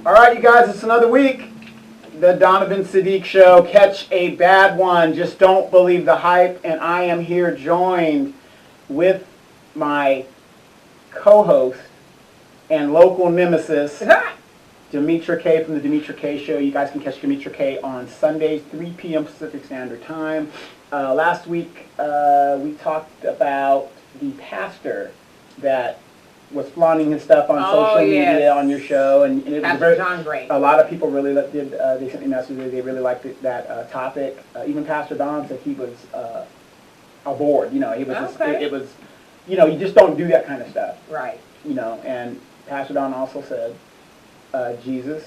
All right, you guys, it's another week. The DonovanSaadiq Show. Catch a bad one. Just don't believe the hype. And I am here joined with my co-host and local nemesis, Demetra K from the Demetra K Show. You guys can catch Demetra K on Sundays, 3 p.m. Pacific Standard Time. Last week, we talked about the pastor that was flaunting his stuff on social media on your show, and it was very. John Gray. A lot of people really did. They sent me messages. They really liked that topic. Even Pastor Don said he was aboard. You know, he was. Okay. It was. You know, you just don't do that kind of stuff. Right. You know, and Pastor Don also said, Jesus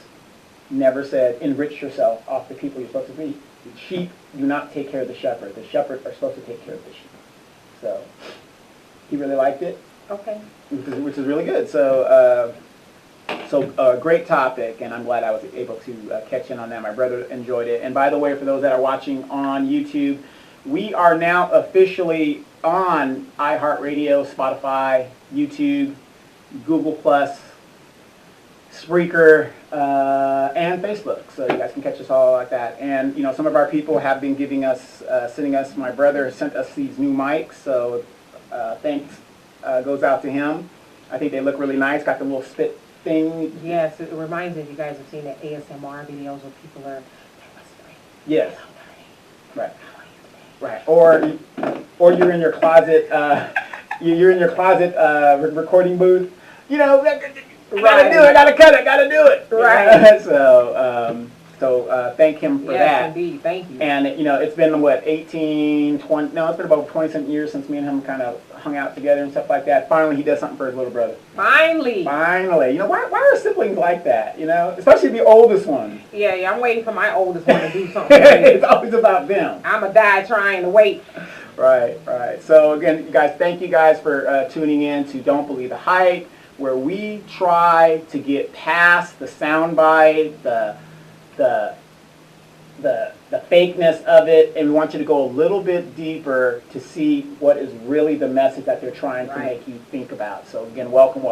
never said enrich yourself off the people you're supposed to be. The sheep do not take care of the shepherd. The shepherd are supposed to take care of the sheep. So he really liked it. Okay. Which is really good. So, great topic, and I'm glad I was able to catch in on that. My brother enjoyed it. And by the way, for those that are watching on YouTube, we are now officially on iHeartRadio, Spotify, YouTube, Google+, Spreaker, and Facebook. So you guys can catch us all like that. And, you know, some of our people have been giving us, sending us, my brother sent us these new mics. So thanks goes out to him. I think they look really nice. Got the little spit thing. Yes, it reminds me if you guys have seen the ASMR videos where people are whispering. Yes. Right. Right. Or you're in your closet. You're in your closet recording booth. You know, gotta do it. Gotta cut it. Gotta do it. Right. So thank him for that. Yes, indeed. Thank you. And, you know, it's been, what, 18, 20, no, it's been about 20-something years since me and him kind of hung out together and stuff like that. Finally, he does something for his little brother. Finally. You know, why are siblings like that, you know? Especially the oldest one. Yeah, I'm waiting for my oldest one to do something. It's always about them. I'm going to die trying to wait. Right. So, again, guys, thank you guys for tuning in to Don't Believe the Hype, where we try to get past the soundbite, the fakeness of it, and we want you to go a little bit deeper to see what is really the message that they're trying to make you think about. So again, welcome.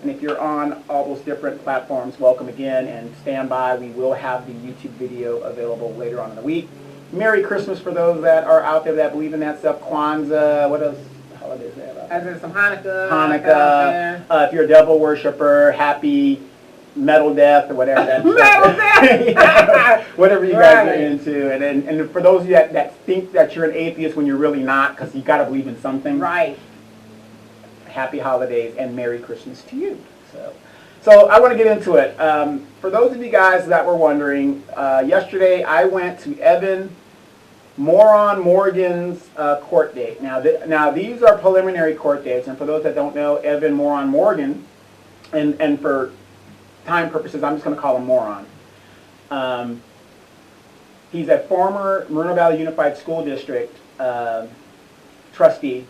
And if you're on all those different platforms, welcome again, and stand by. We will have the YouTube video available later on in the week. Merry Christmas for those that are out there that believe in that stuff. Kwanzaa, what else? Holidays they have out there? As in some Hanukkah. If you're a devil worshiper, happy metal death or whatever that's metal death. Yeah, whatever you guys are into, and for those of you that think that you're an atheist when you're really not, because you got to believe in something. Right. Happy holidays and Merry Christmas to you. So I want to get into it. For those of you guys that were wondering, yesterday I went to Evan Moron Morgan's court date. Now these are preliminary court dates, and for those that don't know, Evan Moron Morgan, and for time purposes, I'm just going to call him Moron. He's a former Moreno Valley Unified School District trustee,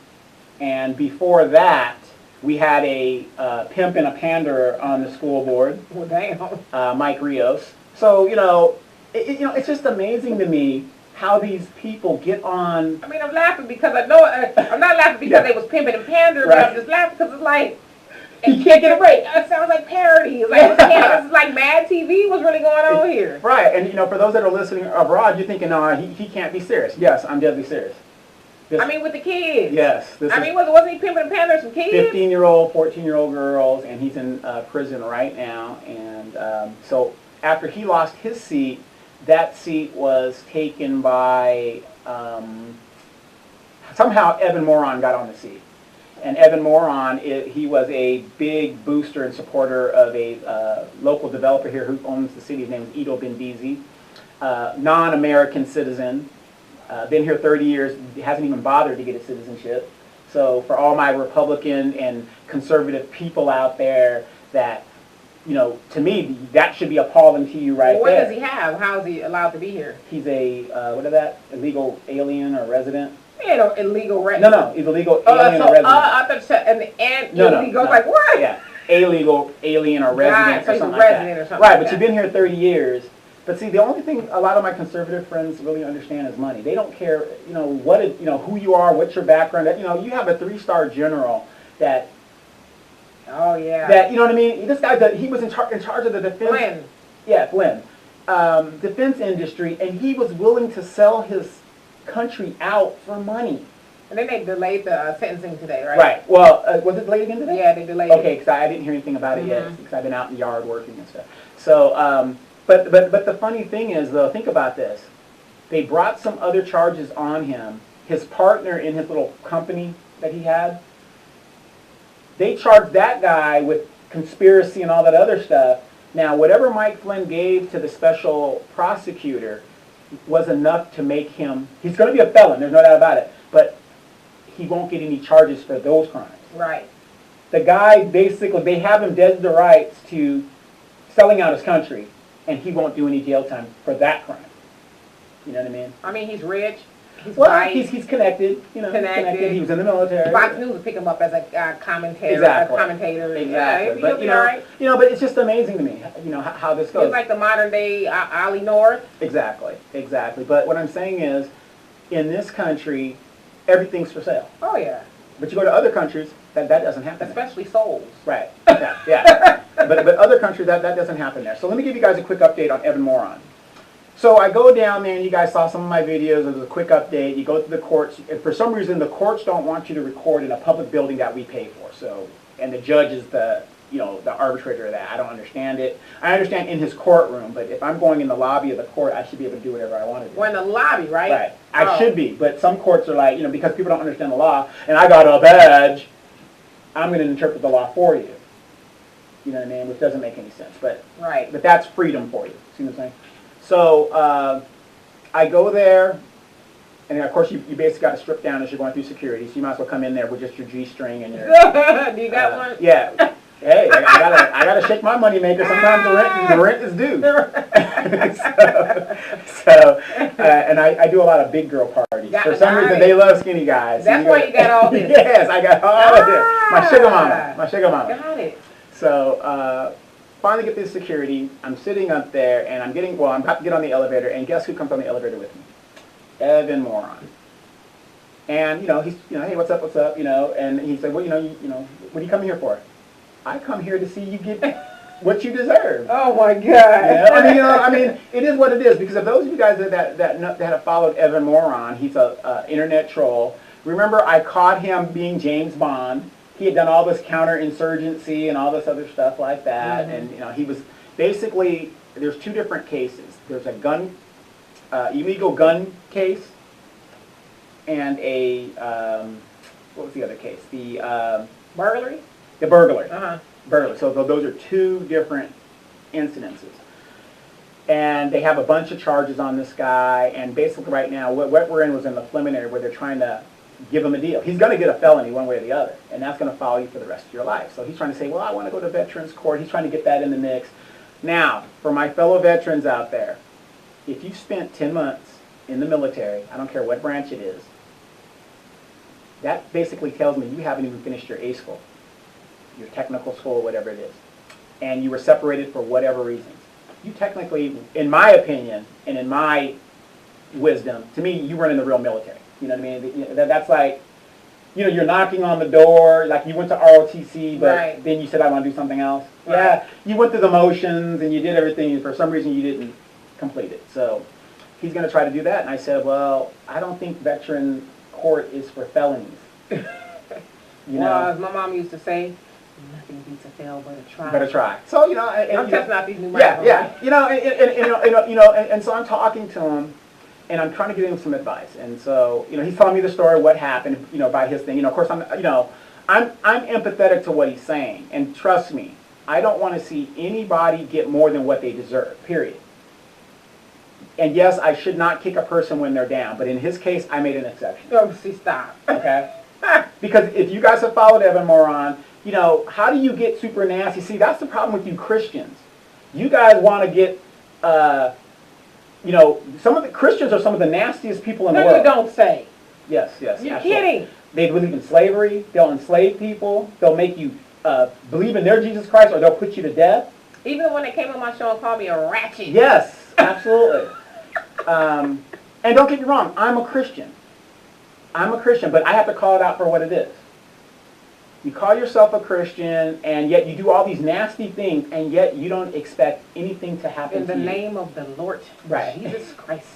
and before that, we had a pimp and a panderer on the school board. Well, damn. Mike Rios. So it's just amazing to me how these people get on. I mean, I'm laughing because I know I'm not laughing because they was pimping and pandering, but I'm just laughing because it's like. You can't get a break. It sounds like parody. It's like, this is like Mad TV. What's really going on here? Right, and for those that are listening abroad, you're thinking, no, he can't be serious. Yes, I'm deadly serious. With the kids. Yes. Wasn't he pimping and pandering some kids? 15-year-old, 14-year-old girls, and he's in prison right now. And so after he lost his seat, that seat was taken by, somehow Evan Moron got on the seat. And Evan Moron, he was a big booster and supporter of a local developer here who owns the city. His name is Ido Bendizi, non-American citizen, been here 30 years, hasn't even bothered to get his citizenship. So for all my Republican and conservative people out there that, to me, that should be appalling to you right there. What does he have? How is he allowed to be here? He's a, illegal alien or resident? Illegal resident. No, he's a legal alien or resident. I thought you said, illegal, like what? Yeah, illegal alien or resident so or something like that. Or something right, like but you've been here 30 years. But see, the only thing a lot of my conservative friends really understand is money. They don't care, who you are, what's your background. You have a 3-star general that Oh, yeah. That, you know what I mean? This guy, he was in charge of the defense. Flynn. Yeah, Flynn. Defense industry, and he was willing to sell his country out for money. And then they delayed the sentencing today, right? Right. Well, was it delayed again today? Yeah, they delayed Okay, it. because I didn't hear anything about it yet, because I've been out in the yard working and stuff. So, but the funny thing is, though, think about this. They brought some other charges on him. His partner in his little company that he had, they charged that guy with conspiracy and all that other stuff. Now, whatever Mike Flynn gave to the special prosecutor was enough to make him, he's going to be a felon, there's no doubt about it, but he won't get any charges for those crimes. Right. The guy, basically, they have him dead to the rights to selling out his country, and he won't do any jail time for that crime. You know what I mean? I mean, he's rich. He's Well, white. he's connected, you know, connected. He was in the military. Fox News would pick him up as a commentator. Exactly. A commentator. Exactly. Yeah, But, you know, but it's just amazing to me, you know, how this goes. It's like the modern day Ollie North. Exactly. But what I'm saying is, in this country, everything's for sale. Oh, yeah. But you go to other countries, that doesn't happen. Especially souls. Right. Yeah. But other countries, that doesn't happen there. So let me give you guys a quick update on Evan Moron. So I go down there, and you guys saw some of my videos. It was a quick update. You go to the courts. And for some reason, the courts don't want you to record in a public building that we pay for. So, and the judge is the arbitrator of that. I don't understand it. I understand in his courtroom, but if I'm going in the lobby of the court, I should be able to do whatever I want to do. We're in the lobby, right? Right. I should be, but some courts are like, because people don't understand the law, and I got a badge, I'm going to interpret the law for you. You know what I mean? Which doesn't make any sense. But that's freedom for you. See what I'm saying? So I go there, and of course you basically got to strip down as you're going through security. So you might as well come in there with just your G-string and your. Do you got one? Yeah. Hey, I gotta shake my money maker. Sometimes the rent is due. And I do a lot of big girl parties. For some reason, they love skinny guys. That's why you got all this. Yes, I got all of this. My sugar mama. Got it. So finally get through security. I'm sitting up there, and I'm about to get on the elevator, and guess who comes on the elevator with me? Evan Moron. And he's hey, what's up? And he said, well, what are you coming here for? I come here to see you get what you deserve. Oh my God! I mean, it is what it is. Because of those of you guys that have followed Evan Moron, he's a internet troll. Remember, I caught him being James Bond. He had done all this counterinsurgency and all this other stuff like that, and he was basically. There's two different cases. There's a illegal gun case, and a what was the other case? The burglary. The burglary. Burglary. So those are two different incidences. And they have a bunch of charges on this guy. And basically right now, what we're in was in the preliminary where they're trying to give him a deal. He's going to get a felony one way or the other. And that's going to follow you for the rest of your life. So he's trying to say, well, I want to go to veterans court. He's trying to get that in the mix. Now, for my fellow veterans out there, if you spent 10 months in the military, I don't care what branch it is, that basically tells me you haven't even finished your A school. Your technical school, whatever it is, and you were separated for whatever reasons. You technically, in my opinion, and in my wisdom, to me, you weren't in the real military. You know what I mean? That's like, you're knocking on the door, like you went to ROTC, but then you said, I want to do something else. Right. Yeah, you went through the motions, and you did everything, and for some reason you didn't complete it. So he's going to try to do that, and I said, well, I don't think veteran court is for felonies. Well, as my mom used to say, nothing beats a fail but a try. But a try. So I'm testing out these new microphones. And so I'm talking to him, and I'm trying to give him some advice. And so he's telling me the story, what happened, by his thing. Of course, I'm empathetic to what he's saying, and trust me, I don't want to see anybody get more than what they deserve. Period. And yes, I should not kick a person when they're down, but in his case, I made an exception. Oh, see, stop. Okay. Because if you guys have followed Evan Moron, how do you get super nasty? See, that's the problem with you Christians. You guys want to get, some of the Christians are some of the nastiest people in the world. No, you don't say. Yes. You're absolutely. kidding. They believe in slavery. They'll enslave people. They'll make you believe in their Jesus Christ, or they'll put you to death. Even when they came on my show and called me a ratchet. Yes, absolutely. And don't get me wrong, I'm a Christian, but I have to call it out for what it is. You call yourself a Christian, and yet you do all these nasty things, and yet you don't expect anything to happen to you. In the name of the Lord Jesus Christ.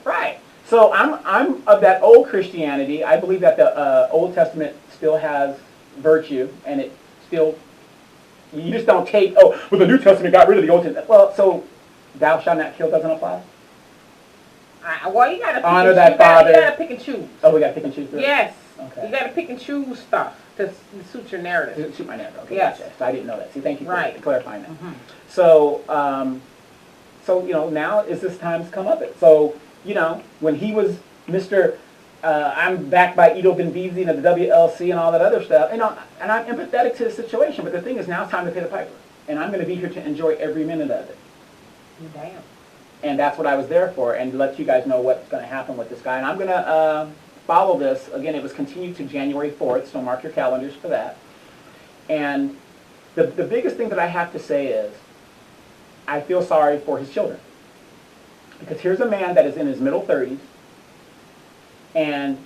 Right. So I'm of that old Christianity. I believe that the Old Testament still has virtue, and it still, you just don't take, well, the New Testament got rid of the Old Testament. Well, so thou shalt not kill doesn't apply? Well, you gotta pick honor that father. You gotta pick and choose. Oh, we gotta pick and choose. Yes. Okay. You gotta pick and choose stuff to suit your narrative. To suit my narrative. Okay. Yes. Gotcha. So I didn't know that. See, thank you for clarifying that. Mm-hmm. So, now is this time's come up it. So, when he was Mr. I'm backed by Ido Benvizi and the WLC and all that other stuff, and I'm empathetic to the situation. But the thing is, now it's time to pay the piper, and I'm going to be here to enjoy every minute of it. Damn. And that's what I was there for, and to let you guys know what's going to happen with this guy. And I'm going to follow this. Again, it was continued to January 4th, so mark your calendars for that. And the biggest thing that I have to say is I feel sorry for his children. Because here's a man that is in his middle 30s and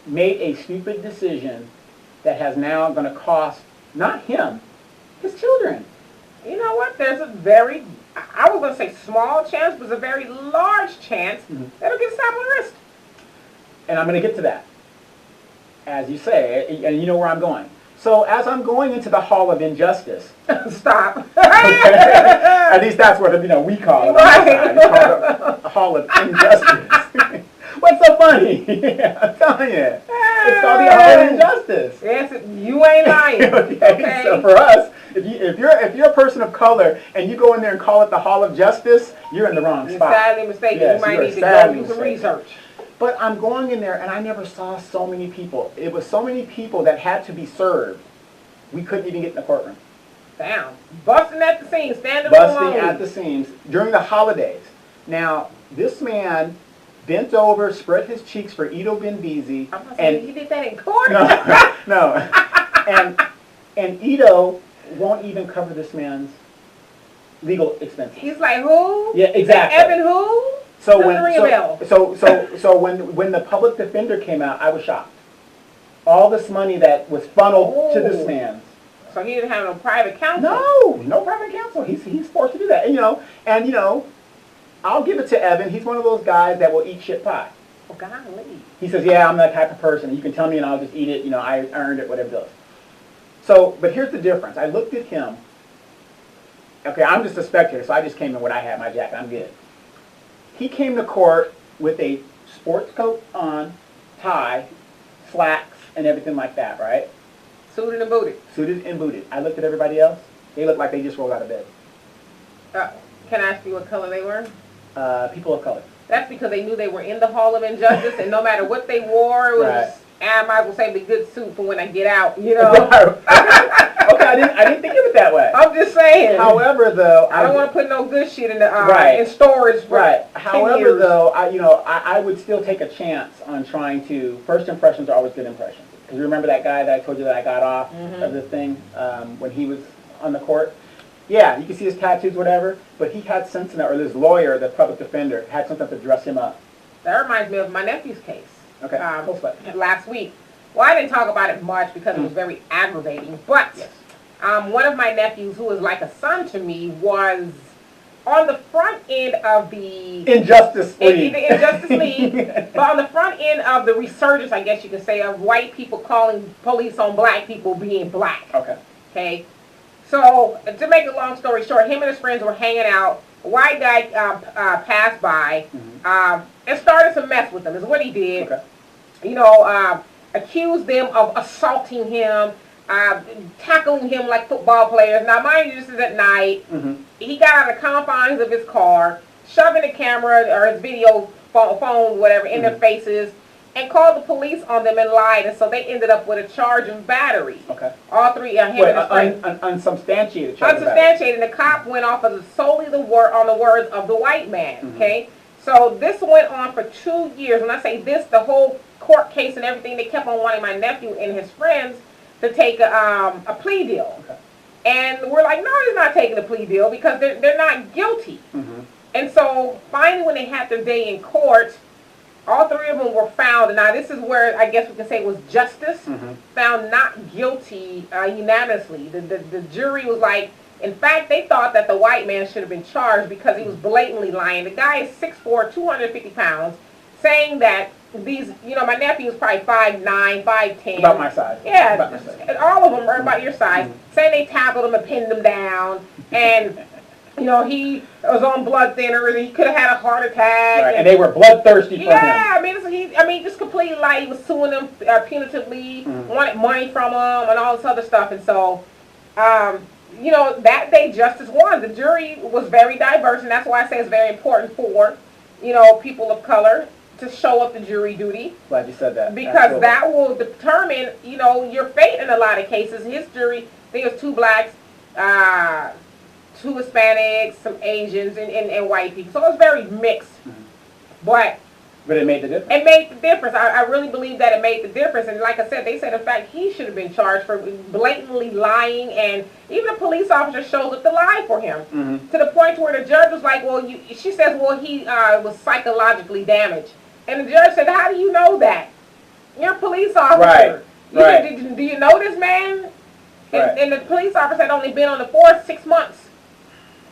made a stupid decision that has now going to cost, not him, his children. You know what? There's a very, I was going to say small chance, but it's a very large chance that he'll get slapped on the wrist. And I'm going to get to that, as you say, and you know where I'm going. So as I'm going into the Hall of Injustice. Stop. Okay? At least that's what we call it. Right. It's called the Hall of Injustice. What's so funny? I'm telling you. It's called the Hall of Injustice. Yes, you ain't lying. Okay. So for us, if you're a person of color and you go in there and call it the Hall of Justice, you're in the wrong spot. You're sadly mistaken. Yes, you might need to go do some research. But I'm going in there, and I never saw so many people. It was so many people that had to be served. We couldn't even get in the courtroom. Down. Busting at the seams, standing Busting at the seams during the holidays. Now, this man bent over, spread his cheeks for Ido Benvizi. And he did that in court? No. And Ido won't even cover this man's legal expenses. He's like, who? Yeah, exactly. Evan who? So when the public defender came out, I was shocked. All this money that was funneled to this man. So he didn't have no private counsel. No private counsel. He's forced to do that. And I'll give it to Evan. He's one of those guys that will eat shit pie. Oh, golly. He says, yeah, I'm that type of person. You can tell me and I'll just eat it. I earned it, whatever it does. So, but here's the difference. I looked at him. Okay, I'm just a spectator, so I just came in what I had, my jacket. I'm good. He came to court with a sports coat on, tie, slacks, and everything like that, right? Suited and booted. Suited and booted. I looked at everybody else. They looked like they just rolled out of bed. Can I ask you what color they were? People of color. That's because they knew they were in the Hall of Injustice, and no matter what they wore, it was, I might as well say, the good suit for when I get out, Okay, I didn't think of it that way. I'm just saying. However, though, I don't want to put no good shit in the in storage for 10 However, years. though, I would still take a chance on trying to. First impressions are always good impressions. Because remember that guy that I told you that I got off of the thing when he was on the court. Yeah, you can see his tattoos, whatever. But he had sense in that, or this lawyer, the public defender, had something to dress him up. That reminds me of my nephew's case. Okay. Last week. Well, I didn't talk about it much because it was very aggravating. But one of my nephews, who is like a son to me, was on the front end of the Injustice League. The Injustice League, but on the front end of the resurgence, I guess you could say, of white people calling police on black people being black. Okay. So, to make a long story short, him and his friends were hanging out. A white guy passed by and started to mess with them, is what he did. Accused them of assaulting him, tackling him like football players. Now, mind you, this is at night. He got out of the confines of his car, shoving the camera or his video phone, whatever, in their faces, and called the police on them and lied. And so they ended up with a charge of battery. All three, him and his friend. Unsubstantiated charge. Unsubstantiated. And the cop went off of solely on the words of the white man. Okay? So this went on for 2 years. When I say this, the whole court case and everything, they kept on wanting my nephew and his friends to take a plea deal. And we're like, no, he's not taking a plea deal because they're not guilty. And so finally when they had their day in court, All three of them were found, and now this is where I guess we can say it was justice, found not guilty unanimously. The jury was like, in fact, they thought that the white man should have been charged because he was blatantly lying. The guy is 6'4", 250 pounds, saying that these, my nephew was probably 5'9", 5'10". About my size. Yeah, About my size. all of them are about your size. Saying they tackled him and pinned him down, and he was on blood thinners, and he could have had a heart attack. Right. And they were bloodthirsty for him. Yeah, he just completely lied. He was suing them punitively, wanted money from them, and all this other stuff. And so, that day justice won. The jury was very diverse, and that's why I say it's very important for, people of color to show up to jury duty. Glad you said that. Because absolutely. That will determine, your fate in a lot of cases. His jury, I think it was 2 blacks, 2 Hispanics, some Asians, and white people. So it was very mixed. But it made the difference. It made the difference. I really believe that it made the difference. And like I said, they said, in fact, he should have been charged for blatantly lying. And even a police officer shows up to lie for him. To the point where the judge was like, she says, he was psychologically damaged. And the judge said, how do you know that? You're a police officer. Right. Do you know this man? And the police officer had only been on the force 6 months.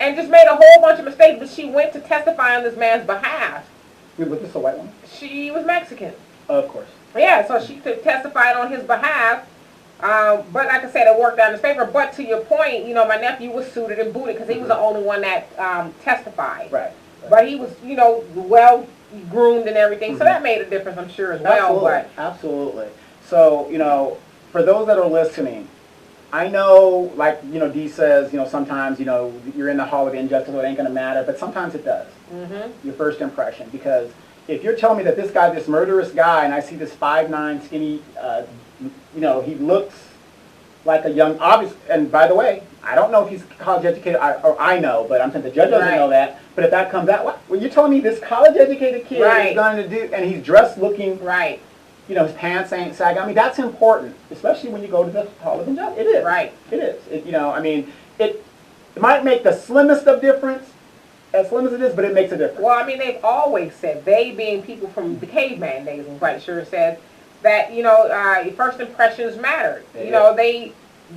And just made a whole bunch of mistakes, but she went to testify on this man's behalf. Was this a white woman? She was Mexican. Of course. Yeah, so she testified on his behalf. But like I said, it worked out in his favor. But to your point, my nephew was suited and booted because he was the only one that testified. Right. But he was, well groomed and everything. So that made a difference, I'm sure, as well. Absolutely. So, for those that are listening, I know, like, Dee says, sometimes, you're in the hall of injustice, so it ain't going to matter, but sometimes it does. Your first impression. Because if you're telling me that this murderous guy, and I see this 5'9", skinny, he looks like a young, obvious, and by the way, I don't know if he's college educated, or I know, but I'm saying the judge doesn't know that. But if that comes out, well, you're telling me this college educated kid is going to do, and he's dressed looking, his pants ain't sagging. I mean, that's important, especially when you go to the Hall of Injustice. It is. Right. It is. It might make the slimmest of difference, as slim as it is, but it makes a difference. Well, they've always said, they being people from the caveman days, I'm quite sure, said that, first impressions matter.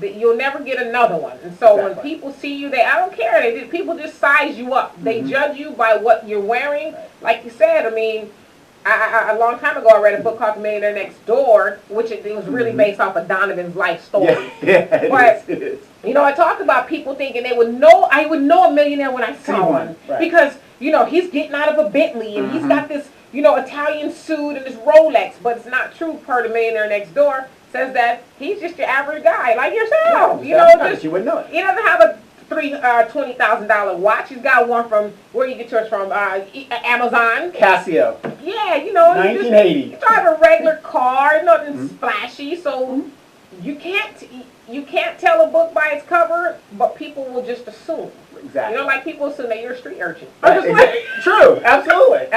You'll never get another one. And so when people see you, I don't care. People just size you up. They judge you by what you're wearing. Right. Like you said, a long time ago, I read a book called The Millionaire Next Door, which it was really based off of Donovan's life story. Yeah, it is. I talked about people thinking I would know a millionaire when I saw one. Right. Because, he's getting out of a Bentley, and he's got this, Italian suit and this Rolex. But it's not true, per The Millionaire Next Door. Says that he's just your average guy, like yourself. Yeah, you wouldn't know it. He doesn't have a $20,000 watch. He's got one from, where you get yours from, Amazon. Casio. Yeah, 1980. You drive a regular car, nothing splashy, so you can't tell a book by its cover, but people will just assume. Exactly. Like people assume that you're a street urchin. True, absolutely.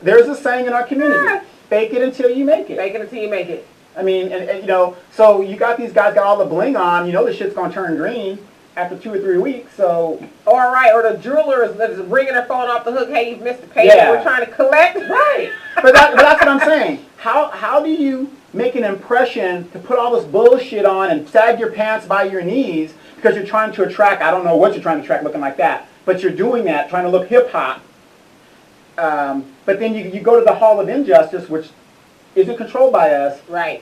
There's a saying in our community, fake it until you make it. Fake it until you make it. So you got these guys got all the bling on, the shit's going to turn green after 2 or 3 weeks, so. Or the jeweler is ringing her phone off the hook, hey, you've missed the payment, we're trying to collect. Right. But that's what I'm saying. How do you make an impression to put all this bullshit on and sag your pants by your knees because you're trying to attract, I don't know what you're trying to attract looking like that, but you're doing that, trying to look hip-hop. But then you go to the Hall of Injustice, which isn't controlled by us. Right.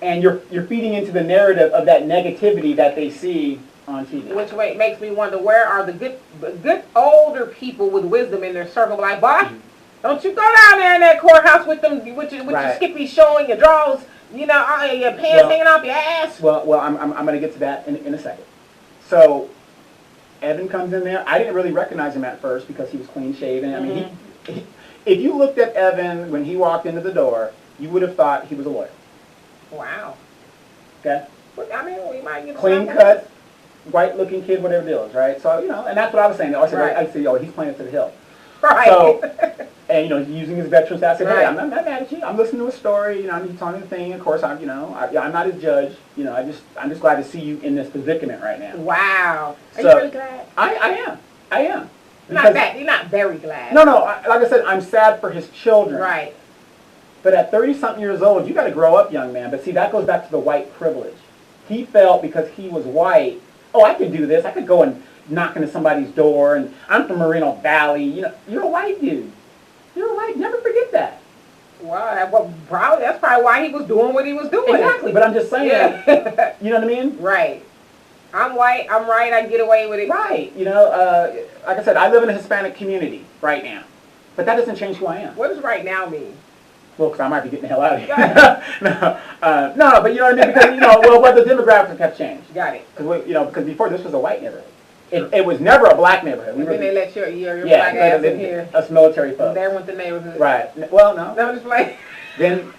And you're feeding into the narrative of that negativity that they see on TV. Which makes me wonder, where are the good older people with wisdom in their circle? Like, boy, don't you go down there in that courthouse with them, with your skippy showing, your drawers, your pants hanging off your ass. Well, I'm going to get to that in a second. So, Evan comes in there. I didn't really recognize him at first because he was clean shaven. If you looked at Evan when he walked into the door, you would have thought he was a lawyer. Wow. Okay? We might get clean cut, white-looking kid, whatever the deal is, right? So, and that's what I was saying. I said, he's playing it to the hill. Right. So, and, using his veteran status, I said, hey, I'm not mad at you. I'm listening to a story, he's telling me the thing. Of course, I'm not his judge. I'm just glad to see you in this predicament right now. Wow. Are you really glad? I am. You're not very glad. No, like I said, I'm sad for his children. Right. But at 30-something years old, you got to grow up, young man. But see, that goes back to the white privilege. He felt because he was white, oh, I could do this. I could go and knock into somebody's door, and I'm from Moreno Valley. You know, you're a white dude. You're a white. Never forget that. Well, probably that's probably why he was doing what he was doing. Exactly. But I'm just saying. Yeah. You know what I mean? Right. I'm white. I'm right. I get away with it. Right. You know, like I said, I live in a Hispanic community right now, but that doesn't change who I am. What does right now mean? Well, because I might be getting the hell out of here. No, but you know what I mean? Because, but the demographics have changed. Got it. Because before this was a white neighborhood. It was never a black neighborhood. Then they let your black ass in here. Us military folks. There went the neighborhood. Right. Well, no. No, just like. Then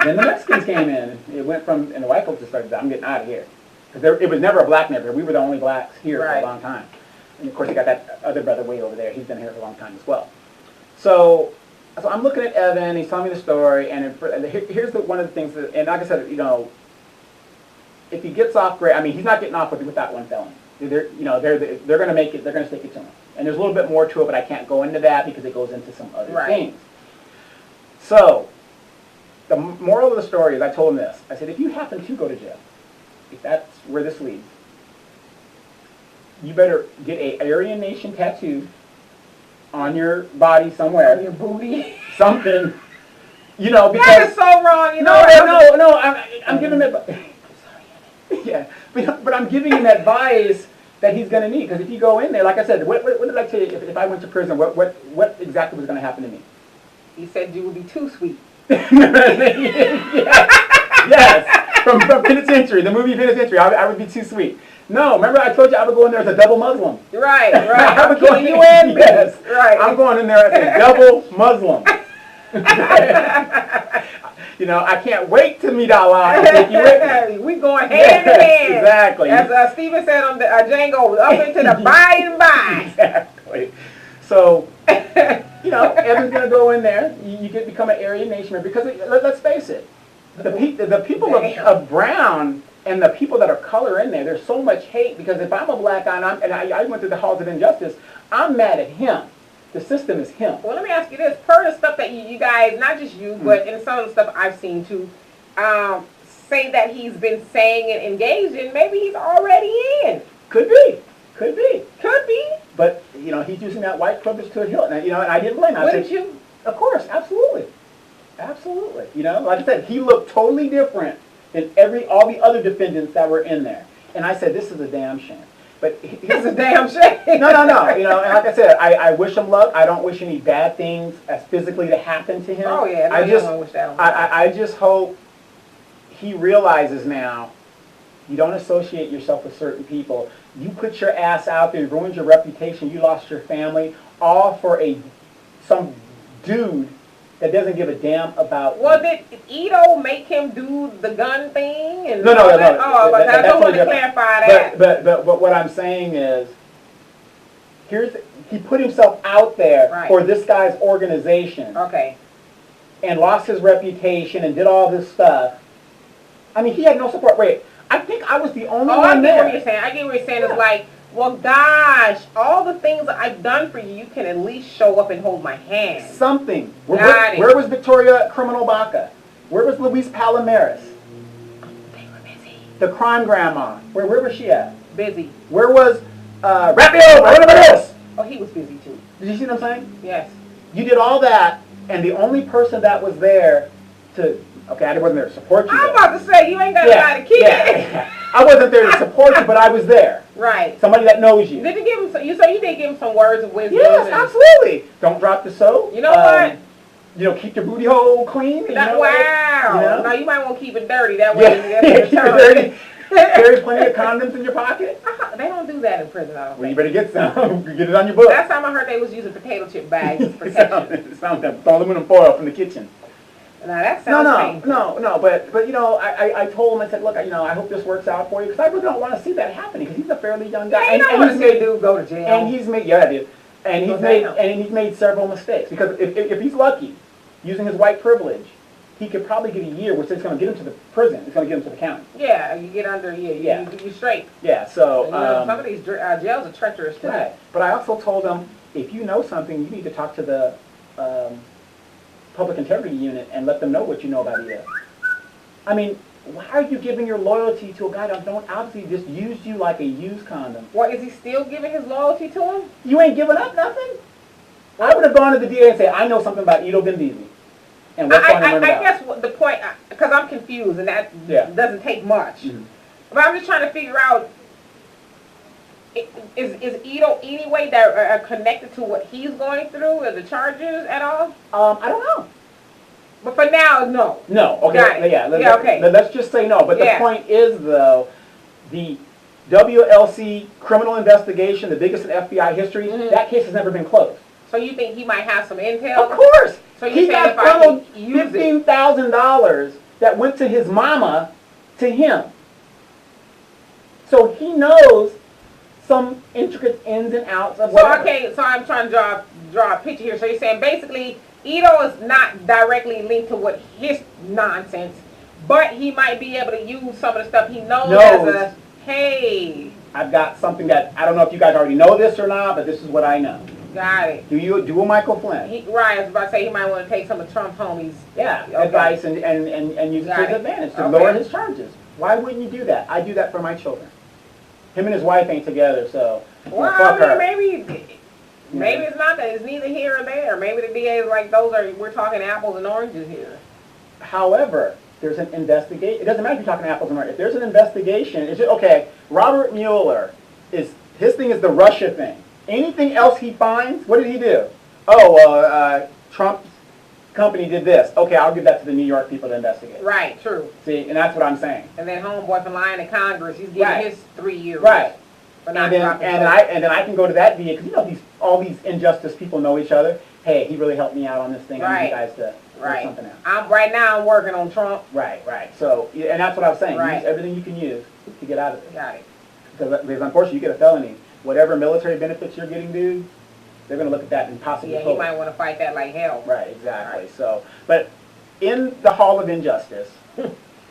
the Mexicans came in. It went from, and the white folks just started, I'm getting out of here. Because it was never a black neighborhood. We were the only blacks here for a long time. And of course, you got that other brother way over there. He's been here for a long time as well. So I'm looking at Evan, he's telling me the story, and here's one of the things that, and like I said, if he gets off great, I mean, he's not getting off with that one felony. They're going to make it, they're going to stick it to him. And there's a little bit more to it, but I can't go into that because it goes into some other things. So, the moral of the story is, I told him this. I said, if you happen to go to jail, if that's where this leads, you better get a Aryan Nation tattoo on your body somewhere. On your booty. Something. Because... That is so wrong, No, I'm giving him advice. Yeah, but I'm giving him advice that he's going to need. Because if you go in there, like I said, what did I tell you? If I went to prison, what exactly was going to happen to me? He said you would be too sweet. Yes. From Penitentiary, the movie Penitentiary, I would be too sweet. No, remember I told you I would go in there as a double Muslim. Right. I would go in you in. Yes. Right. I'm going in there as a double Muslim. I can't wait to meet Allah and take you with me. We going hand in hand. Exactly. As Stephen said on the Django, up into the by and by. Exactly. So, Evan's going to go in there. You could become an Aryan Nation member because let's face it, the people of brown and the people that are color in there, there's so much hate because if I'm a black guy and I went through the halls of injustice, I'm mad at him. The system is him. Well, let me ask you this. Per the stuff that you guys, not just you, but in some of the stuff I've seen too, say that he's been saying and engaged in, maybe he's already in. Could be. But, he's using that white privilege to a hilt. And, and I didn't blame him. Wouldn't you? Of course, absolutely. Absolutely. Like I said, he looked totally different than all the other defendants that were in there. And I said, this is a damn shame. But it's a damn shame. No. And like I said, I wish him luck. I don't wish any bad things as physically to happen to him. Oh, yeah. No, I don't wish that I just hope he realizes now you don't associate yourself with certain people. You put your ass out there, you ruined your reputation, you lost your family, all for some dude that doesn't give a damn about... Well, did Ito make him do the gun thing? And No. Oh, but I don't want to clarify that. But what I'm saying is, he put himself out there for this guy's organization. Okay. And lost his reputation and did all this stuff. I mean, he had no support. Wait, I think I was the only one there. I get what you're saying. It's like, well, gosh, all the things that I've done for you, you can at least show up and hold my hand. Something. Where was Victoria Criminal Baca? Where was Luis Palomares? They were busy. The crime grandma. Where was she at? Busy. Where was Rapio? Or whatever it is? Oh, he was busy too. Did you see what I'm saying? Yes. You did all that, and the only person that was there to... Okay, I wasn't there to support you. I'm about to say, you ain't got anybody to keep it. I wasn't there to support you, but I was there. Right. Somebody that knows you. Did you give him some, you did give him some words of wisdom? Yes, absolutely. Don't drop the soap. You know what? Keep your booty hole clean. Wow. Now you might want to keep it dirty. That way keep it dirty. Carry plenty of condoms in your pocket. They don't do that in prison, I don't think. You better get some. Get it on your book. Last time I heard they was using potato chip bags as protection. Sounds like aluminum foil from the kitchen. Now that sounds painful. No, but I told him, I said, look, I hope this works out for you, because I really don't want to see that happening, because he's a fairly young guy. Yeah, and he's made dude go to jail. And he's made, he's made several mistakes, because if he's lucky, using his white privilege, he could probably get a year, which is going to get him to the prison. It's going to get him to the county. Yeah, you get under, you straight. Yeah, so... some of these jails are treacherous too. Right, but I also told him, if you know something, you need to talk to the Public Integrity Unit and let them know what you know about Ito. I mean, why are you giving your loyalty to a guy that don't obviously just used you like a used condom? What, is he still giving his loyalty to him? You ain't giving up nothing? I would have gone to the DA and said, I know something about Ito Bendizi. And what's going on I guess what the point, because I'm confused, and that doesn't take much. Mm-hmm. But I'm just trying to figure out, is Ito any way that are connected to what he's going through, or the charges at all? I don't know. But for now, no. No, okay, Got it. yeah, okay. Let's just say no. But the point is, though, the WLC criminal investigation, the biggest in FBI history, that case has never been closed. So you think he might have some intel? Of course. So he got funneled $15,000 that went to his mama to him. So he knows some intricate ins and outs of whatever. So okay, so I'm trying to draw a picture here. So you're saying basically Ito is not directly linked to what his nonsense, but he might be able to use some of the stuff he knows as a, hey, I've got something that, I don't know if you guys already know this or not, but this is what I know. Got it. Do you do a Michael Flynn? Right, I was about to say he might want to take some of Trump's homies' advice and use it to his advantage to lower his charges. Why wouldn't you do that? I do that for my children. Him and his wife ain't together, so well, fuck her. Maybe it's not that. It's neither here or there. Maybe the DA is like, we're talking apples and oranges here. However, there's an investigation. It doesn't matter if you're talking apples and oranges. If there's an investigation, it's just, okay, Robert Mueller, his thing is the Russia thing. Anything else he finds, what did he do? Oh, Trump's company did this. Okay, I'll give that to the New York people to investigate. Right, true. See, and that's what I'm saying. And then homeboy from lying to Congress, he's getting his 3 years. Right. And then I can go to that VA, because you know all these injustice people know each other. Hey, he really helped me out on this thing. I need you guys to work something out. Right now I'm working on Trump. Right. So, and that's what I was saying. Right. Use everything you can use to get out of it. Got it. Because unfortunately, you get a felony. Whatever military benefits you're getting, dude, they're going to look at that and possibly he might want to fight that like hell. Right, exactly. Right. So, but in the Hall of Injustice,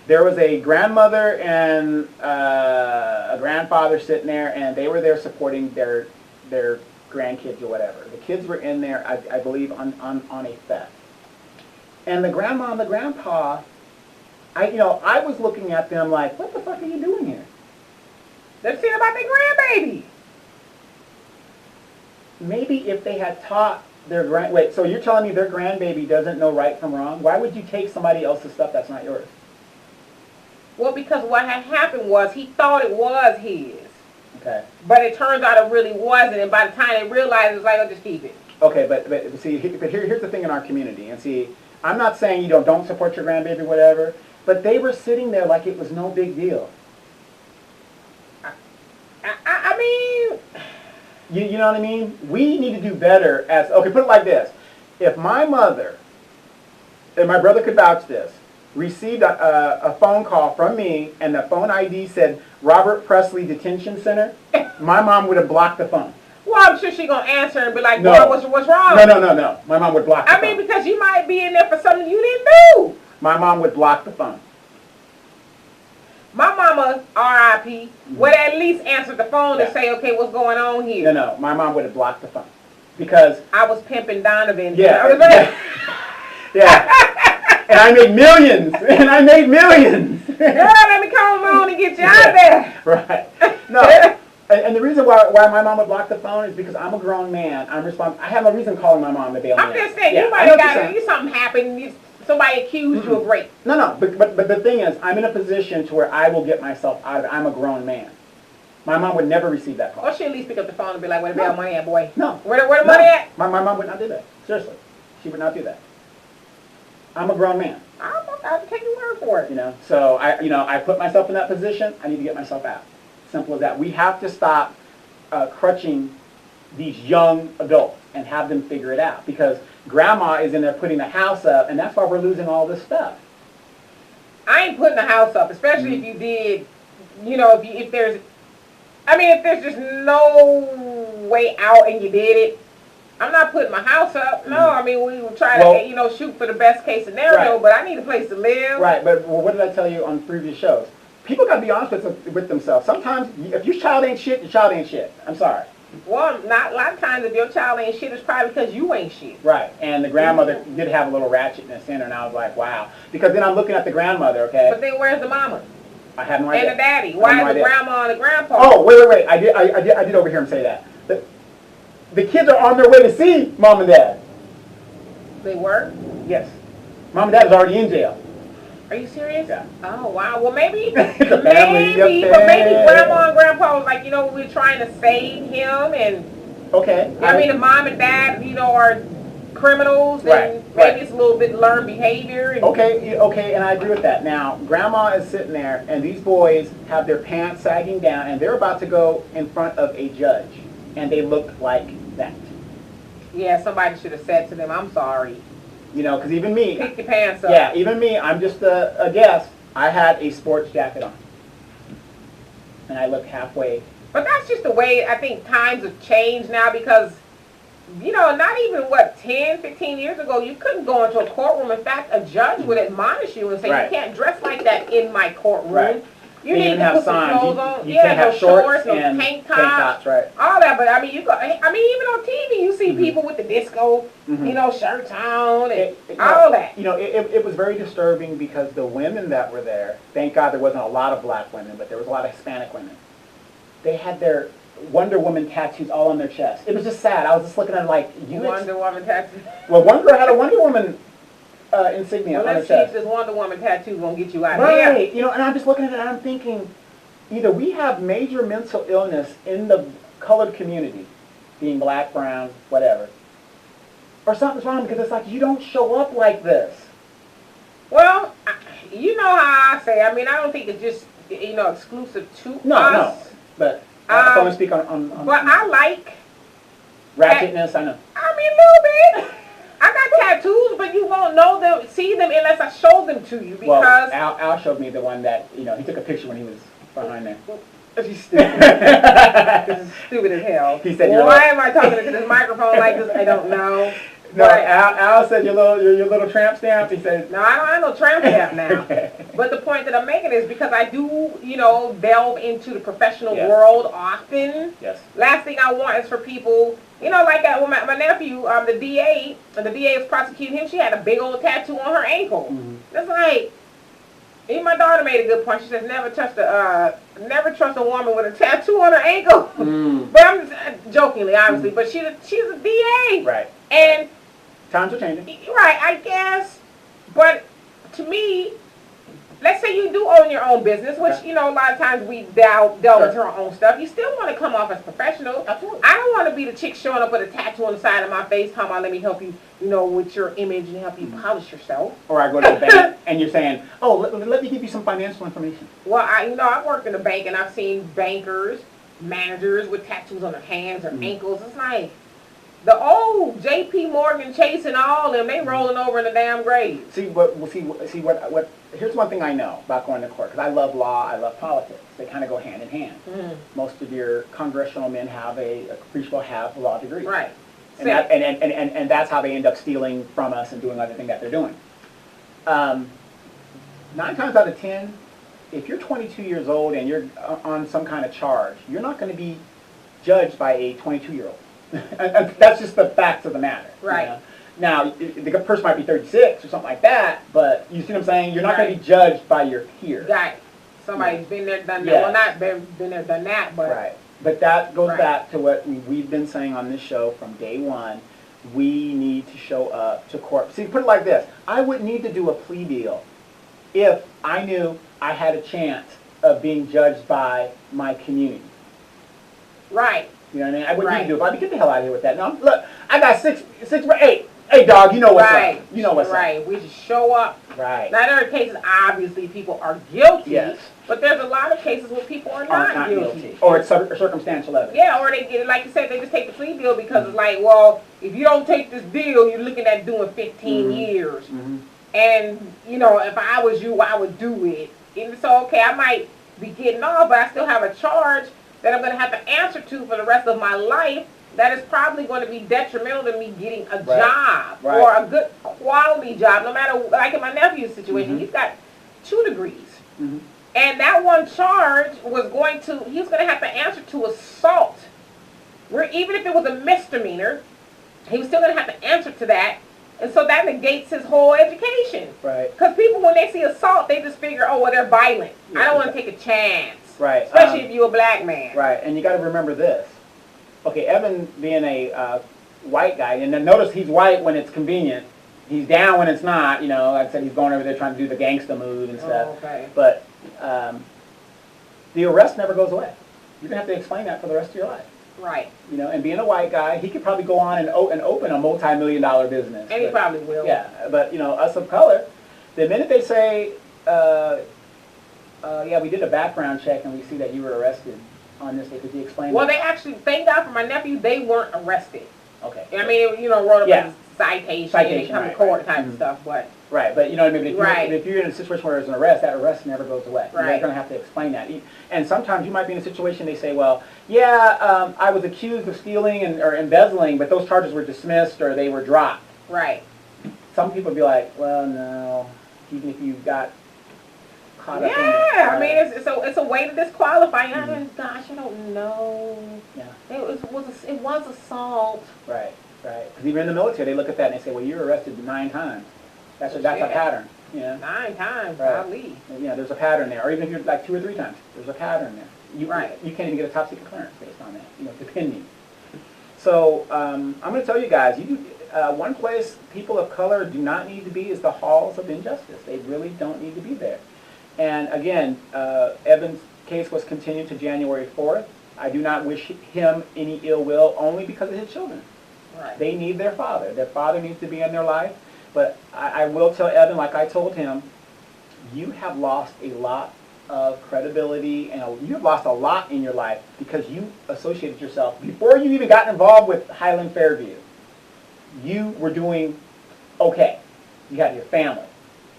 there was a grandmother and a grandfather sitting there, and they were there supporting their grandkids or whatever. The kids were in there, I believe, on a theft. And the grandma and the grandpa, I was looking at them like, what the fuck are you doing here? They're seeing about their grandbaby. Maybe if they had taught their wait, so you're telling me their grandbaby doesn't know right from wrong? Why would you take somebody else's stuff that's not yours? Well, because what had happened was he thought it was his. Okay. But it turns out it really wasn't, and by the time they realized, it's like, I'll just keep it. Okay, but see, here's the thing in our community, and see, I'm not saying you don't support your grandbaby or whatever, but they were sitting there like it was no big deal. I mean... You know what I mean? We need to do better as, okay, put it like this. If my mother, and my brother could vouch this, received a phone call from me and the phone ID said Robert Presley Detention Center, my mom would have blocked the phone. Well, I'm sure she's going to answer and be like, no. What's wrong? No. My mom would block the phone. I mean, because you might be in there for something you didn't do. My mom would block the phone. My mama, R.I.P., would at least answer the phone and say, okay, what's going on here? No. My mom would have blocked the phone. Because... I was pimping Donovan. Yeah. And I made millions. Girl, let me come on and get you out there. Right. No. And the reason why my mom would block the phone is because I'm a grown man. I have no reason calling my mom to bail me out. I'm just saying, you might have got something happened. Somebody accused you of rape. No. But the thing is, I'm in a position to where I will get myself out of it. I'm a grown man. My mom would never receive that call. Or she'd at least pick up the phone and be like, where the bail money at, boy? No. Where the money at? My mom would not do that. Seriously. She would not do that. I'm a grown man. I'll take your word for it. So I put myself in that position. I need to get myself out. Simple as that. We have to stop crutching these young adults and have them figure it out, because grandma is in there putting the house up, and that's why we're losing all this stuff. I ain't putting the house up, especially if you did, if there's just no way out and you did it. I'm not putting my house up. No, I mean, we will try to, shoot for the best case scenario, but I need a place to live. Right, but what did I tell you on previous shows? People got to be honest with themselves. Sometimes, if your child ain't shit, your child ain't shit. I'm sorry. Well, not a lot of times if your child ain't shit, it's probably because you ain't shit. Right, and the grandmother did have a little ratchetness in her, and I was like, wow. Because then I'm looking at the grandmother, okay? But then where's the mama? I have no idea. And the daddy? I have Why no is the idea. grandma and the grandpa? Oh, wait. I did overhear him say that. The kids are on their way to see mom and dad. They were? Yes. Mom and dad is already in jail. Are you serious? Yeah. Oh, wow. Well, maybe, The family maybe grandma and grandpa was like, we're trying to save him, and okay. I mean, the mom and dad, are criminals, and maybe it's a little bit learned behavior. And Okay, and I agree with that. Now, grandma is sitting there, and these boys have their pants sagging down, and they're about to go in front of a judge, and they look like that. Yeah, somebody should have said to them, I'm sorry. Because even me. Pick your pants up. Yeah, even me, I'm just a guest. I had a sports jacket on. And I look halfway. But that's just the way I think times have changed now, because, not even, 10, 15 years ago, you couldn't go into a courtroom. In fact, a judge would admonish you and say, you can't dress like that in my courtroom. Right. You need to put some clothes on. You can't have shorts no and tank tops, right. all that. But I mean, even on TV, you see people with the disco, shirts on and all that. It was very disturbing because the women that were there, thank God there wasn't a lot of black women, but there was a lot of Hispanic women. They had their Wonder Woman tattoos all on their chest. It was just sad. I was just looking at it like, Wonder Woman tattoo. Well, one girl had a Wonder Woman insignia on her chest. Let's see if this Wonder Woman tattoo won't get you out of here. Right. And I'm just looking at it and I'm thinking, either we have major mental illness in the colored community, being black, brown, whatever, or something's wrong, because it's like you don't show up like this. Well, you know how I say. I mean, I don't think it's just exclusive to us. No. But I want to speak on but I like ratchetness. I know. I mean, a little bit. I got tattoos, but you won't see them unless I show them to you, because... Well, Al showed me the one that, he took a picture when he was behind there. He's stupid. This is stupid as hell. He said, why am I talking into this microphone like this? I don't know. No, Al said your little tramp stamp. He said... No, I don't have no tramp stamp now. Okay. But the point that I'm making is because I do, delve into the professional world often. Yes. Last thing I want is for people... like when my nephew, the DA was prosecuting him, she had a big old tattoo on her ankle. Mm-hmm. It's like, even my daughter made a good point. She says, never trust a woman with a tattoo on her ankle. Mm. But I'm just, jokingly, obviously, but she's a DA. Right. And times are changing. Right, I guess. But to me, let's say you do own your own business, which, a lot of times we delve into our own stuff. You still want to come off as professional. Absolutely. I don't want to be the chick showing up with a tattoo on the side of my face, talking about, let me help you, with your image and help you polish yourself. Or I go to the bank and you're saying, oh, let me give you some financial information. Well, I've worked in a bank and I've seen bankers, managers with tattoos on their hands or ankles. It's like, the old J.P. Morgan, Chase, and all them, they rolling over in the damn grave. See, here's one thing I know about going to court, because I love law, I love politics. They kind of go hand in hand. Mm. Most of your congressional men have have law degrees. Right. And that's how they end up stealing from us and doing other things that they're doing. 9 times out of 10, if you're 22 years old and you're on some kind of charge, you're not going to be judged by a 22-year-old. And that's just the facts of the matter. Right. Now, the person might be 36 or something like that, but you see what I'm saying? You're not going to be judged by your peers. Right. Somebody's been there, done that. Well, not been there, done that, but... Right. But that goes back to what we've been saying on this show from day one. We need to show up to court. See, put it like this. I wouldn't need to do a plea deal if I knew I had a chance of being judged by my community. Right. You know what I mean? I wouldn't need to do it. But get the hell out of here with that. No, look, I got 6, 8. Hey, dog, you know what's up. You know what's up. Right. We just show up. Right. Now, there are cases, obviously, people are guilty. Yes. But there's a lot of cases where people are not guilty. Or it's circumstantial evidence. Yeah, or they get it, like you said, they just take the plea deal because it's like, well, if you don't take this deal, you're looking at doing 15 years. Mm-hmm. And, if I was you, I would do it. And so, okay, I might be getting off, but I still have a charge that I'm going to have to answer to for the rest of my life that is probably going to be detrimental to me getting a job or a good quality job, no matter, like in my nephew's situation, he's got 2 degrees. Mm-hmm. And that one charge he was going to have to answer to assault Even if it was a misdemeanor, he was still going to have to answer to that. And so that negates his whole education. Right. Because people, when they see assault, they just figure, oh, well, they're violent. I don't want to take a chance. Right. Especially if you're a black man. Right. And you got to remember this. Okay, Evan being a white guy, and then notice he's white when it's convenient. He's down when it's not. You know, like I said, he's going over there trying to do the gangster move and stuff. Oh, okay. But the arrest never goes away. You're going to have to explain that for the rest of your life. Right. You know, and being a white guy, he could probably go on and open a multi-million-dollar business. And he probably will. Yeah, but, you know, us of color, the minute they say, yeah, we did a background check and we see that you were arrested on this, could you explain Well, that? they actually, thank God for my nephew, they weren't arrested. Okay. I mean, you know, wrote up Yeah. a citation and come to right, court right. type of stuff, but. Right, but you know what I mean? If you're in a situation where there's an arrest, that arrest never goes away. Right. They're going to have to explain that. And sometimes you might be in a situation they say, well, yeah, I was accused of stealing or embezzling, but those charges were dismissed or they were dropped. Right. Some people would be like, well, no, even if you got caught up in it. Yeah, I mean, it's a way to disqualify. And I mean, gosh, I don't know. Yeah. It was assault. Right, right. Because even in the military, they look at that and they say, well, you were arrested 9 times. That's a pattern. You know? 9 times, Right. I'll leave. You know, there's a pattern there. Or even if you're like 2 or 3 times, there's a pattern there. Right. You can't even get a top secret clearance based on that, you know, depending. So I'm going to tell you guys, one place people of color do not need to be is the halls of injustice. They really don't need to be there. And again, Evan's case was continued to January 4th. I do not wish him any ill will, only because of his children. Right. They need their father. Their father needs to be in their life. But I will tell Evan, like I told him, you have lost a lot of credibility and you have lost a lot in your life because you associated yourself, before you even got involved with Highland Fairview, you were doing okay. You had your family.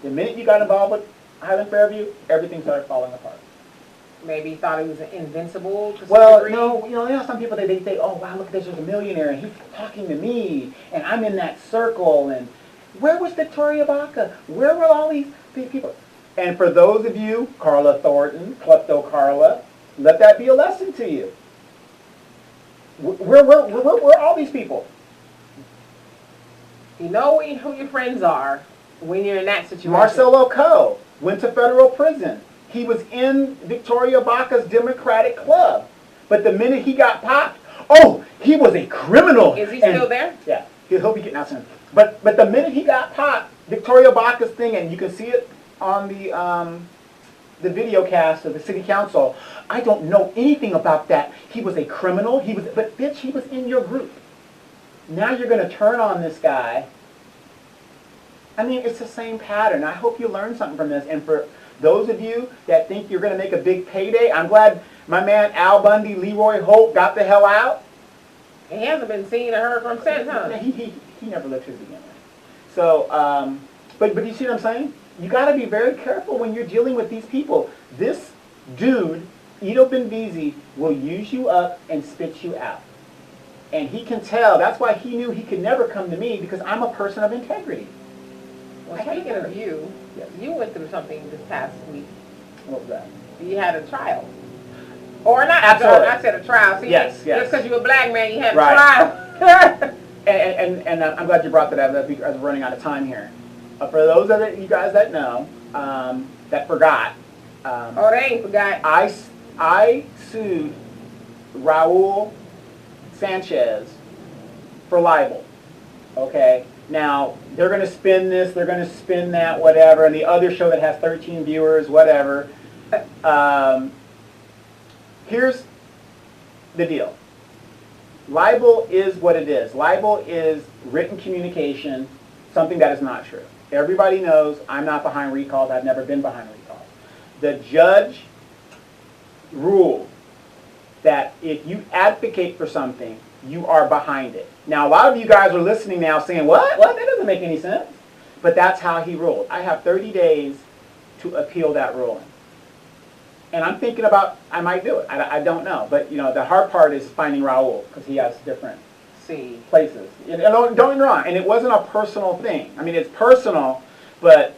The minute you got involved with Highland Fairview, everything started falling apart. Maybe he thought he was invincible to some Well, degree. no, you know some people, they think, oh, wow, look at this, there's a millionaire, and he's talking to me, and I'm in that circle, and where was Victoria Baca? Where were all these people? And for those of you, Carla Thornton, Klepto Carla, let that be a lesson to you. Where are all these people? You know who your friends are when you're in that situation. Marcelo Coe went to federal prison. He was in Victoria Baca's Democratic Club. But the minute he got popped, oh, he was a criminal. Is he still there? Yeah, he'll be getting out soon. But the minute he got popped, Victoria Baca's thing, and you can see it on the video cast of the city council, I don't know anything about that. He was a criminal. But bitch, he was in your group. Now you're going to turn on this guy. I mean, it's the same pattern. I hope you learn something from this. And for those of you that think you're going to make a big payday, I'm glad my man Al Bundy, Leroy Holt got the hell out. He hasn't been seen or heard from since, huh? He never lived here to begin with. So, but you see what I'm saying? You got to be very careful when you're dealing with these people. This dude, Ido Benvizi, will use you up and spit you out. And he can tell. That's why he knew he could never come to me, because I'm a person of integrity. Well, speaking of you, Yes. you went through something this past week. What was that? You had a trial. Or not, Absolutely. I said a trial. See, Yes, yes. Just because you're a black man, you had Right. a trial. And I'm glad you brought that up, because we're running out of time here. For those of you guys that know, that forgot, Oh, they ain't forgot. I sued Raul Sanchez for libel. Okay? Now, they're going to spin this, they're going to spin that, whatever, and the other show that has 13 viewers, whatever. Here's the deal. Libel is what it is. Libel is written communication, something that is not true. Everybody knows I'm not behind recalls. I've never been behind recalls. The judge ruled that if you advocate for something, you are behind it. Now, a lot of you guys are listening now saying, what? What? That doesn't make any sense. But that's how he ruled. I have 30 days to appeal that ruling. And I'm thinking about, I might do it. I don't know. But, you know, the hard part is finding Raul, because he has different places. You know, don't get me wrong. And it wasn't a personal thing. I mean, it's personal, but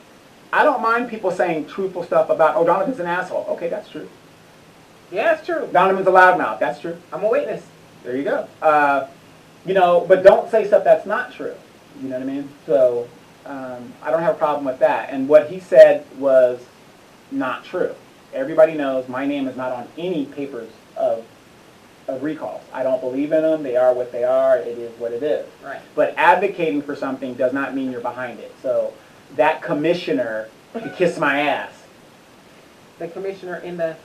I don't mind people saying truthful stuff about, oh, Donovan's an asshole. Okay, that's true. Yeah, it's true. Donovan's a loudmouth. That's true. I'm a witness. There you go. You know, but don't say stuff that's not true. You know what I mean? So I don't have a problem with that. And what he said was not true. Everybody knows my name is not on any papers of recalls. I don't believe in them. They are what they are. It is what it is. Right. But advocating for something does not mean you're behind it. So that commissioner can kiss my ass. The commissioner in the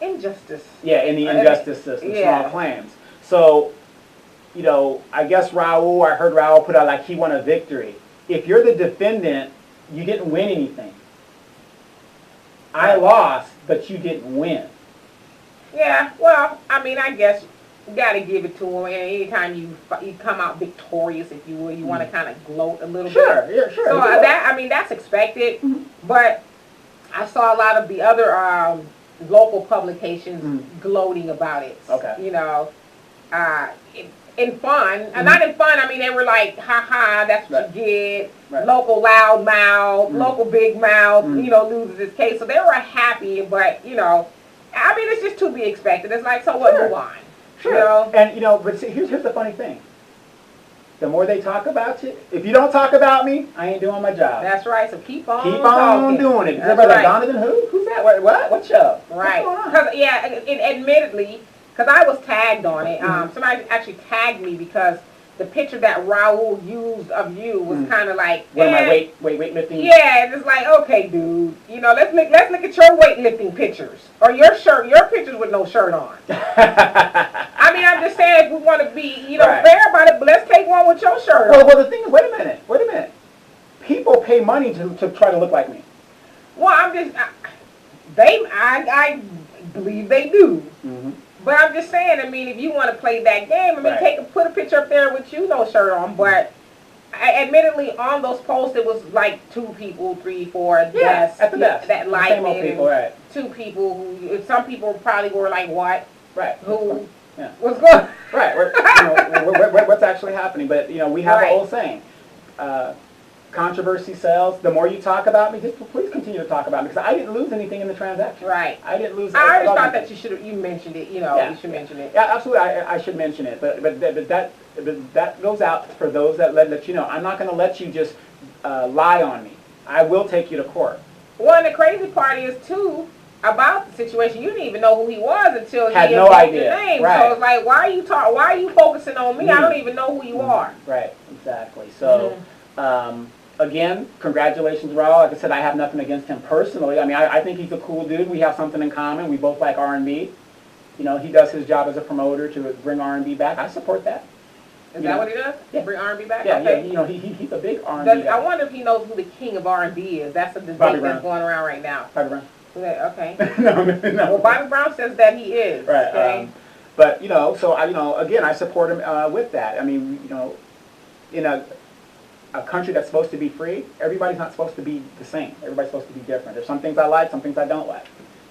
injustice. Yeah, in the injustice system, yeah. small claims. So, you know, I guess Raul, I heard Raul put out like he won a victory. If you're the defendant, you didn't win anything. I lost, but you didn't win. Yeah, well, I mean, I guess you got to give it to him. And anytime you come out victorious, if you will, you want to kind of gloat a little bit. Sure, yeah, sure. So that, I mean, that's expected. Mm-hmm. But I saw a lot of the other local publications gloating about it. Okay. You know, in fun, and not in fun. I mean, they were like, "Ha ha, that's what you get." Right. Local loud mouth, local big mouth. You know, loses his case. So they were happy, but you know. I mean, it's just to be expected. It's like, so what, move on. Sure. You know? And, you know, but see, here's the funny thing. The more they talk about you, if you don't talk about me, I ain't doing my job. That's right. So keep on talking. Doing it. Everybody like, Donovan who? Who's that? What? What show? Right. Because, yeah, admittedly, because I was tagged on it. Somebody actually tagged me because the picture that Raul used of you was kind of like, what am I weightlifting? Yeah, it's like, okay, dude, you know, let's look at your weightlifting pictures or your pictures with no shirt on. I mean, I'm just saying, if we want to be, you know, fair about it, but let's take one with your shirt on. Well, the thing is, wait a minute. People pay money to try to look like me. Well, I believe they do. Mm-hmm. But I'm just saying, I mean, if you want to play that game, I mean, put a picture up there with you, no shirt on. But admittedly, on those posts, it was like 2 people, 3, 4 at best. At the best. That liked it. Same old people, right. 2 people who, some people probably were like, what? Right. Who? Yeah. What's going on? Right. You know, what's actually happening? But, you know, we have an old saying. Controversy sells. The more you talk about me, just please continue to talk about me because I didn't lose anything in the transaction. Right. I didn't lose. I always thought that you mentioned it. You know, you should mention it. Yeah, absolutely. I should mention it. But that goes out for those that let you know. I'm not going to let you just lie on me. I will take you to court. Well, and the crazy part is too about the situation. You didn't even know who he was until had he no idea. Your name. Right. So it's like, why are you focusing on me? I don't even know who you are. Right. Exactly. So. Again, congratulations, Raul. Like I said, I have nothing against him personally. I mean, I think he's a cool dude. We have something in common. We both like R&B. You know, he does his job as a promoter to bring R&B back. I support that. Is that what he does? Yeah. Bring R&B back? Yeah, okay. yeah. You know, he's a big R&B guy. I wonder if he knows who the king of R&B is. That's a debate that's going around right now. Bobby Brown. Okay. No. Well, Bobby Brown says that he is. Right. Okay. But, you know, so, again, I support him with that. I mean, you know, in a country that's supposed to be free, everybody's not supposed to be the same. Everybody's supposed to be different. There's some things I like, some things I don't like.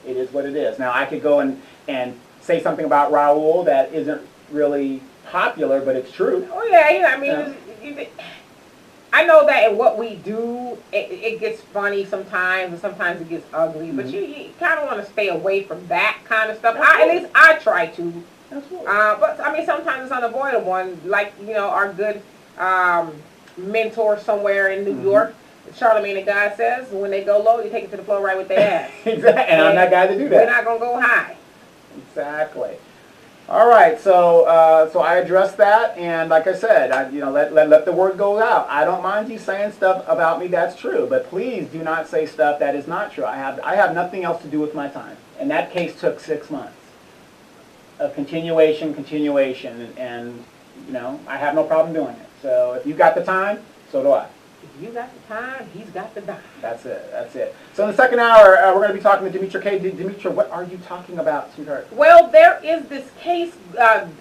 It is what it is. Now, I could go and say something about Raul that isn't really popular, but it's true. Oh, yeah, I mean, I know that in what we do, it gets funny sometimes, and sometimes it gets ugly, but you kind of want to stay away from that kind of stuff. At least I try to. But, I mean, sometimes it's unavoidable. And like, you know, our good mentor somewhere in New York, Charlemagne the God says, when they go low, you take it to the floor right with their ass. Exactly, and I'm that guy to do that. We're not going to go high. Exactly. All right, so I addressed that, and like I said, let the word go out. I don't mind you saying stuff about me that's true, but please do not say stuff that is not true. I have nothing else to do with my time, and that case took 6 months of continuation, and you know, I have no problem doing it. So if you got the time, so do I. If you got the time, he's got the dime. That's it. So in the second hour, we're going to be talking to Demetra K. Demetra, what are you talking about, sweetheart? Well, there is this case,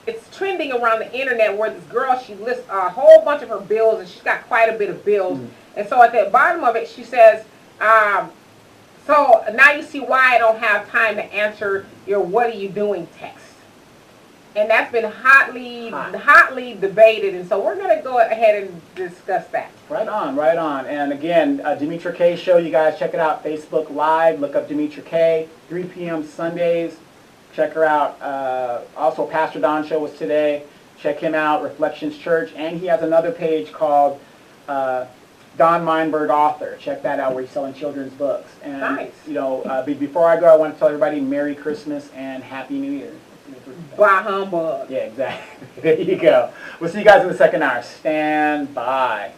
it's trending around the internet where this girl, she lists a whole bunch of her bills, and she's got quite a bit of bills. And so at the bottom of it, she says, so now you see why I don't have time to answer your what are you doing text. And that's been hotly debated, and so we're going to go ahead and discuss that. Right on. And again, Demetra K Show, you guys check it out, Facebook Live, look up Demetra K, 3 p.m. Sundays. Check her out. Also, Pastor Don show was today. Check him out, Reflections Church. And he has another page called Don Meinberg Author. Check that out where he's selling children's books. And, Nice. you know, before I go, I want to tell everybody Merry Christmas and Happy New Year. Bah humbug. Yeah, exactly. There you go. We'll see you guys in the second hour. Stand by.